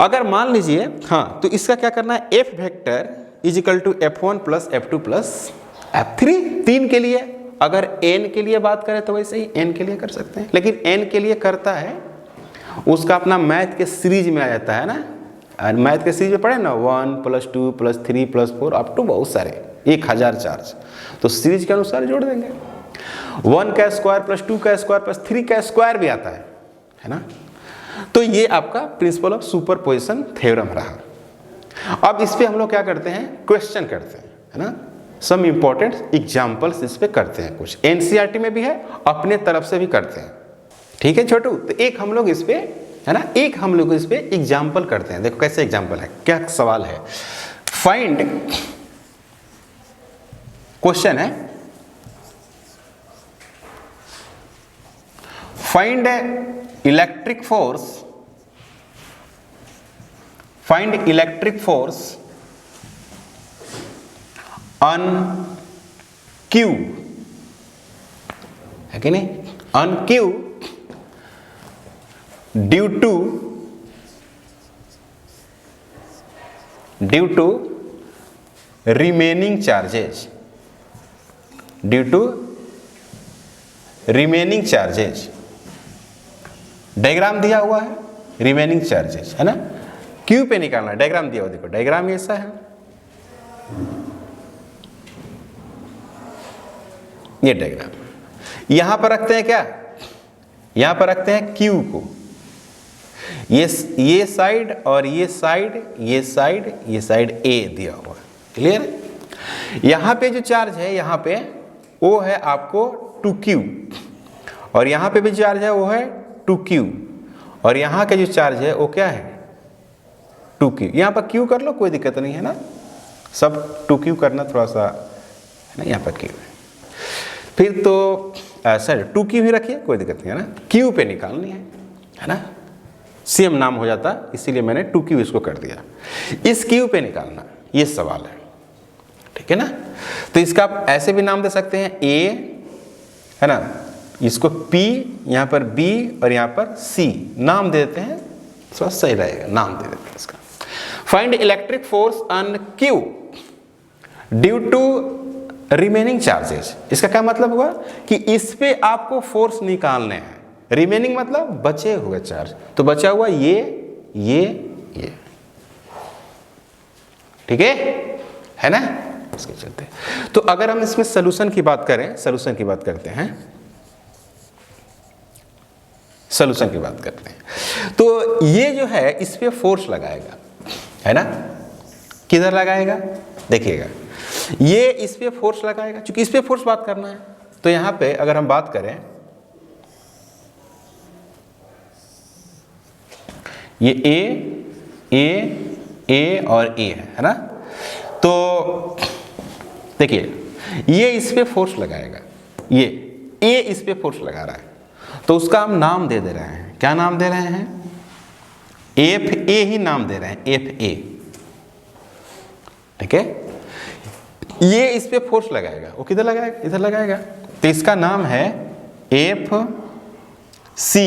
अगर मान लीजिए हाँ, तो इसका क्या करना है, F vector is equal to F1 plus F2 plus F3, 3 के लिए। अगर n के लिए बात करें तो वैसे ही n के लिए कर सकते हैं, लेकिन n के लिए करता है उसका अपना मैथ के सीरीज में आ जाता है ना, मैथ के सीरीज में पढ़े ना, 1 plus 2 plus 3 plus 4 up to बहुत सारे 1000 चार्ज, तो सीरीज के अनुसार जोड़ देंगे। 1 का स्क्वायर प्लस 2 का स्क्वायर प्लस 3 का स्क्वायर भी आता है ना। तो ये आपका प्रिंसिपल ऑफ सुपरपोजिशन थ्योरम रहा। अब इस पे हम लोग क्या करते हैं, क्वेश्चन करते हैं, है ना, सम इंपॉर्टेंट एग्जांपल्स इस पे करते हैं, कुछ एनसीईआरटी में भी है, अपने तरफ से भी करते हैं। ठीक है छोटू, तो एक हम लोग इस पे है ना, एक हम लोग इस पे एग्जांपल करते हैं। देखो कैसे एग्जांपल है, क्या सवाल है, फाइंड, क्वेश्चन है find electric force, find electric force on Q, है कि नहीं, on Q due to remaining charges, due to remaining charges. Diagram दिया हुआ है रिमेनिंग चार्जेज, है ना, Q पे निकालना है, डायग्राम दिया हुआ, देखो डायग्राम ऐसा है, ये डायग्राम। यहां पर रखते हैं क्या, यहां पर रखते हैं Q को, ये साइड और ये साइड, ये साइड, ये साइड A दिया हुआ है, क्लियर। यहां पे जो चार्ज है, यहां पे वो है आपको 2Q, और यहां पे भी चार्ज है वो है 2Q, और यहां का जो चार्ज है वो क्या है 2Q। यहां पर Q कर लो, कोई दिक्कत नहीं है ना, सब 2Q करना थोड़ा सा है ना, यहां पर Q है, फिर तो सर 2Q भी रखिए, कोई दिक्कत नहीं है ना, Q पे निकालनी है ना, सेम नाम हो जाता, इसीलिए मैंने 2Q इसको कर दिया। इस Q पे निकालना, ये सवाल है, ठीक है ना। तो इसका आप ऐसे भी नाम दे सकते हैं, A है ना, इसको P, यहाँ पर B और यहाँ पर C नाम दे देते हैं, थोड़ा सही रहेगा, नाम दे देते हैं इसका। Find electric force on Q due to remaining charges. इसका क्या मतलब हुआ कि इस पे आपको फोर्स निकालने हैं, रिमेनिंग मतलब बचे हुए चार्ज, तो बचा हुआ ये, ठीक है ना, इसके चलते। तो अगर हम इसमें सॉल्यूशन की बात करें, सॉल्यूशन की बात करते हैं, सॉल्यूशन की बात करते हैं, तो ये जो है इस पे फोर्स लगाएगा, है ना, किधर लगाएगा, देखिएगा, ये इस पे फोर्स लगाएगा, क्योंकि इस पे फोर्स बात करना है। तो यहां पे अगर हम बात करें, ये A और A है ना, तो देखिए ये इस पे फोर्स लगाएगा, ये इस पे फोर्स लगा रहा है, तो उसका हम नाम दे रहे हैं। क्या नाम दे रहे हैं? एफ ए ही नाम दे रहे हैं, एफ ए। ठीक है, ये इस पे फोर्स लगाएगा, वो किधर लगाएगा? इधर लगाएगा, तो इसका नाम है एफ सी।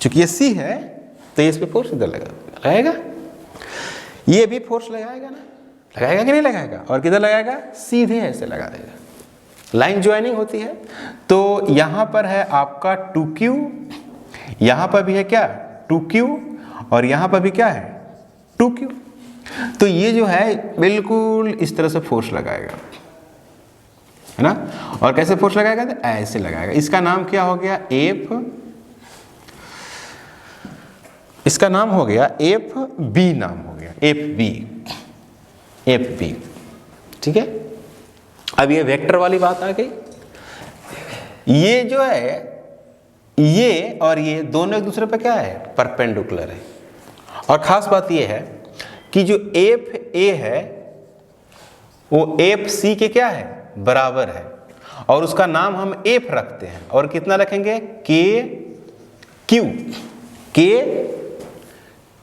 चूंकि ये सी है तो ये इस पे फोर्स इधर लगाएगा, ये भी फोर्स लगाएगा ना, लगाएगा कि नहीं लगाएगा? और किधर लगाएगा? सीधे ऐसे लगा देगा, लाइन ज्वाइनिंग होती है। तो यहां पर है आपका 2Q, यहां पर भी है क्या 2Q, और यहां पर भी क्या है 2Q। तो ये जो है बिल्कुल इस तरह से फोर्स लगाएगा, है ना। और कैसे फोर्स लगाएगा? तो ऐसे लगाएगा। इसका नाम क्या हो गया? इसका नाम हो गया एफ बी, नाम हो गया एफ बी। ठीक है, अब ये वेक्टर वाली बात आ गई। ये जो है, ये और ये दोनों एक दूसरे पर क्या है? परपेंडिकुलर है। और खास बात ये है कि जो एफ ए है वो एफ सी के क्या है? बराबर है, और उसका नाम हम एफ रखते हैं। और कितना रखेंगे? के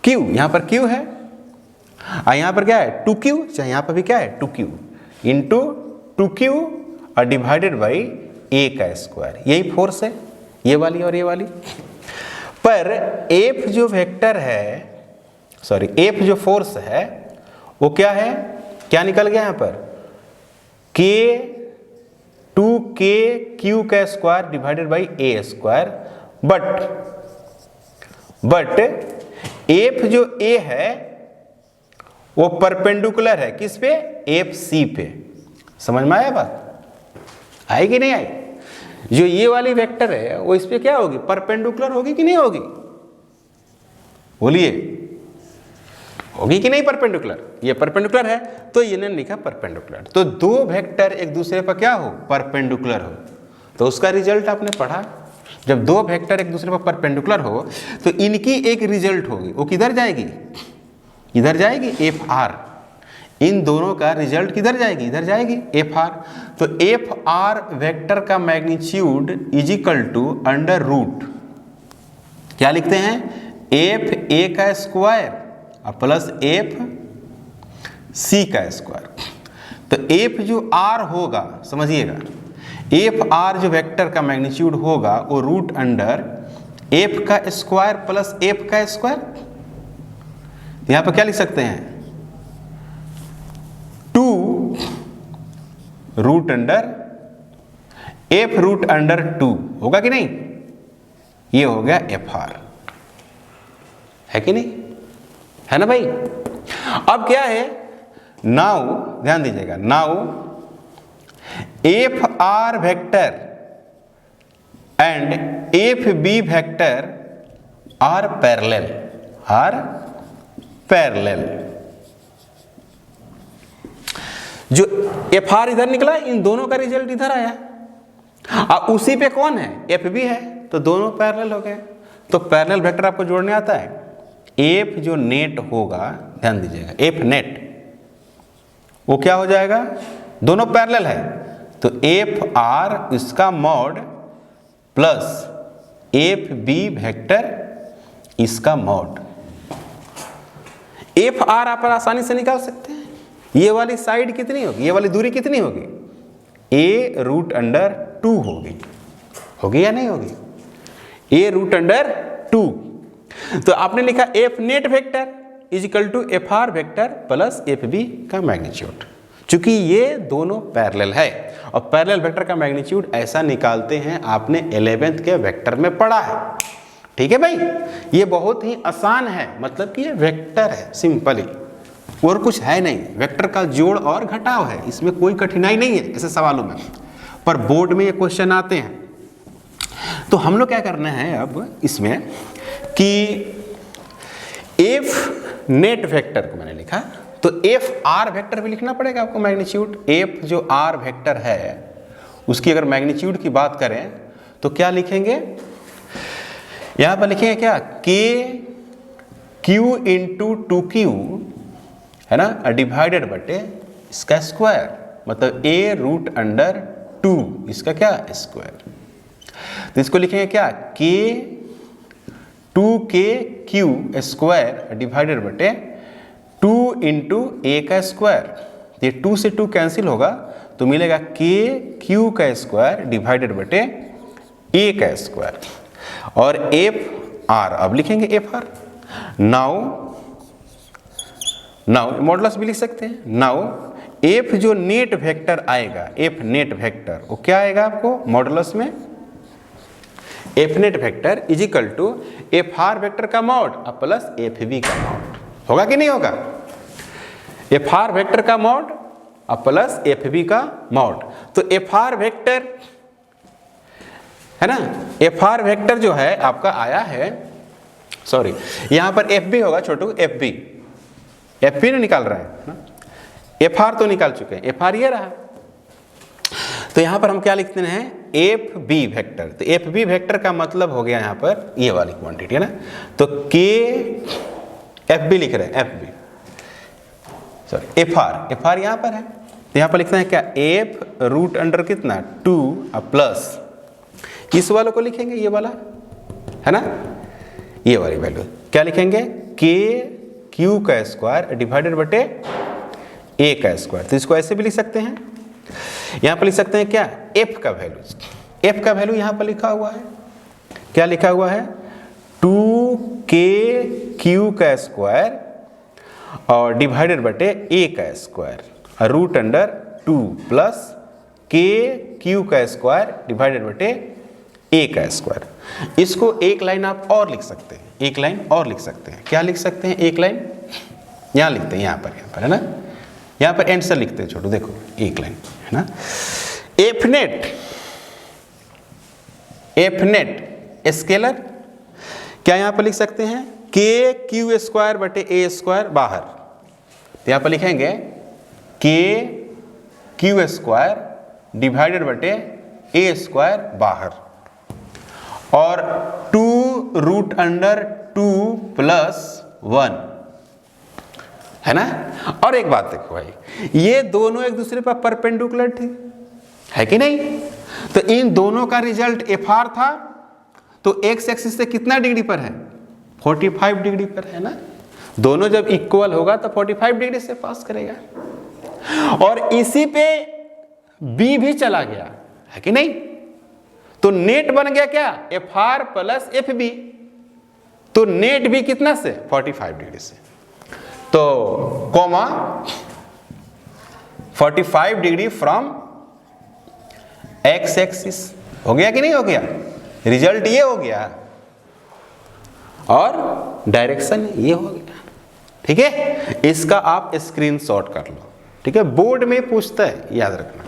क्यू, यहां पर क्यू है, और यहां पर क्या है 2Q, चाहे यहां पर भी क्या है 2Q इंटू 2Q और डिवाइडेड बाई ए का स्क्वायर। यही फोर्स है, ये वाली और ये वाली। पर एफ जो वेक्टर है, सॉरी एफ जो फोर्स है वो क्या है? क्या निकल गया यहां पर? के 2KQ का square divided by A square. But F जो ए है वो परपेंडिकुलर है किस पे? एफ सी पे। समझ में आया बात? आई कि नहीं आई? जो ये वाली वेक्टर है वो इस पे क्या होगी? परपेंडिकुलर होगी कि नहीं होगी? बोलिए, होगी कि नहीं परपेंडिकुलर? ये परपेंडिकुलर है तो ये ने लिखा परपेंडिकुलर। तो दो वेक्टर एक दूसरे पर क्या हो? परपेंडिकुलर हो। तो उसका रिजल्ट आपने पढ़ा, जब दो वेक्टर एक दूसरे पर परपेंडिकुलर हो तो इनकी एक रिजल्ट होगी, वो किधर जाएगी? इधर जाएगी, एफ आर। इन दोनों का रिजल्ट किधर जाएगी? इधर जाएगी, एफ आर। तो एफ आर वेक्टर का magnitude is equal to under root, क्या लिखते हैं? एफ ए का स्क्वायर प्लस एफ सी का स्क्वायर। तो एफ जो आर होगा, समझिएगा, एफ आर जो वेक्टर का मैग्नीट्यूड होगा वो रूट अंडर एफ का स्क्वायर प्लस एफ का स्क्वायर। यहां पर क्या लिख सकते हैं? 2 root under F root under 2 होगा कि नहीं? ये हो गया एफ आर, है कि नहीं? है ना भाई? अब क्या है? नाउ ध्यान दीजिएगा, now F R vector and F B vector are parallel. जो एफ आर इधर निकला, इन दोनों का रिजल्ट इधर आया, और उसी पे कौन है? एफ बी है, तो दोनों पैरेलल हो गए। तो पैरेलल वेक्टर आपको जोड़ने आता है? एफ जो नेट होगा, ध्यान दीजिएगा, एफ नेट वो क्या हो जाएगा? दोनों पैरेलल है, तो एफ आर इसका mod plus F B vector इसका मॉड। एफ आर आप आसानी से निकाल सकते हैं। ये वाली साइड कितनी होगी? ये वाली दूरी कितनी होगी? ए रूट अंडर 2 होगी या नहीं होगी? A root under 2। तो आपने लिखा F net vector is equal to F R vector plus F B का मैग्नीट्यूड। चूंकि ये दोनों पैरेलल है, और पैरेलल वेक्टर का मैग्नीट्यूड ऐसा निकालते हैं, आपने 11th के वेक्टर में पढ़ा है। ठीक है भाई, ये बहुत ही आसान है, मतलब कि ये वेक्टर है, सिंपल ही, और कुछ है नहीं। वेक्टर का जोड़ और घटाव है, इसमें कोई कठिनाई नहीं है ऐसे सवालों में, पर बोर्ड में ये क्वेश्चन आते हैं। तो हम लोग क्या करना है अब इसमें कि एफ नेट वेक्टर को मैंने लिखा, तो एफ आर वेक्टर भी लिखना पड़ेगा आपको मैग्नीट्यूड। एफ जो आर वेक्टर है उसकी अगर मैग्नीट्यूड की बात करें तो क्या लिखेंगे? यहां पर लिखेंगे क्या? के क्यू इंटू 2Q है ना, डिवाइडेड बटे इसका स्क्वायर, मतलब a रूट अंडर 2 इसका क्या स्क्वायर। तो इसको लिखेंगे क्या, k 2k Q square divided बटे 2 इंटू a का स्क्वायर। ये 2 से 2 कैंसिल होगा तो मिलेगा k क्यू का स्क्वायर डिवाइडेड बटे a का स्क्वायर। और एफ आर अब लिखेंगे एफ आर। नाउ मॉडुलस भी लिख सकते हैं। नाउ एफ जो नेट वेक्टर आएगा, एफ नेट वेक्टर वो क्या आएगा आपको मॉडुलस में, F net vector is equal to F R vector का मॉड अब प्लस एफ बी का मॉड। होगा कि नहीं होगा, एफ आर वेक्टर का मॉड अब प्लस एफ बी का मॉड। तो एफ आर वेक्टर है ना, एफ आर वेक्टर जो है आपका आया है, सॉरी यहां पर एफ बी होगा छोटू, एफ बी ने निकाल रहा है ना, एफ आर तो निकाल चुके हैं, एफ आर ये रहा। तो यहां पर हम क्या लिखते हैं, एफ बी वेक्टर। तो एफ बी वेक्टर का मतलब हो गया यहां पर ये वाली क्वांटिटी है ना, तो के एफ बी लिख रहे हैं, F B sorry F R यहां पर है। तो यहां पर लिखते हैं क्या, एफ रूट अंडर कितना 2 प्लस इस वालों को लिखेंगे, ये वाला है ना, ये वाली वैल्यू क्या लिखेंगे, के क्यू का स्क्वायर डिवाइडेड बटे ए का स्क्वायर। तो इसको ऐसे भी लिख सकते हैं। यहां पर लिख सकते हैं क्या, एफ का वैल्यू यहां पर लिखा हुआ है, क्या लिखा हुआ है 2k क्यू का स्क्वायर और डिवाइडेड बटे ए का स्क्वायर रूट अंडर 2 प्लस k क्यू का स्क्वायर डिवाइडेड बटे ए का स्क्वायर। इसको एक लाइन आप और लिख सकते हैं, एक लाइन और लिख सकते हैं। क्या लिख सकते हैं, एक लाइन यहां लिखते हैं, यहां पर है ना, यहां पर एंड से लिखते हैं छोटू, देखो एक लाइन है ना, एफ नेट स्केलर क्या यहां पर लिख सकते हैं, के क्यू स्क्वायर बटे ए स्क्वायर बाहर। तो यहां पर लिखेंगे के क्यू स्क्वायर डिवाइडेड बटे ए स्क्वायर बाहर और 2 रूट अंडर 2 प्लस 1 है ना। और एक बात देखो भाई, ये दोनों एक दूसरे पर परपेंडिकुलर थे, है कि नहीं। तो इन दोनों का रिजल्ट एफ आर था, तो एक्स एक्सिस से कितना डिग्री पर है, 45 डिग्री पर है ना। दोनों जब इक्वल होगा तो 45 डिग्री से पास करेगा। और इसी पे बी भी चला गया, है कि नहीं। तो नेट बन गया क्या, F R plus F B. तो नेट भी कितना से, 45 डिग्री से। तो comma 45 degree from x axis. हो गया कि नहीं हो गया, रिजल्ट ये हो गया और डायरेक्शन ये हो गया। ठीक है, इसका आप स्क्रीनशॉट कर लो। ठीक है, बोर्ड में पूछता है, याद रखना।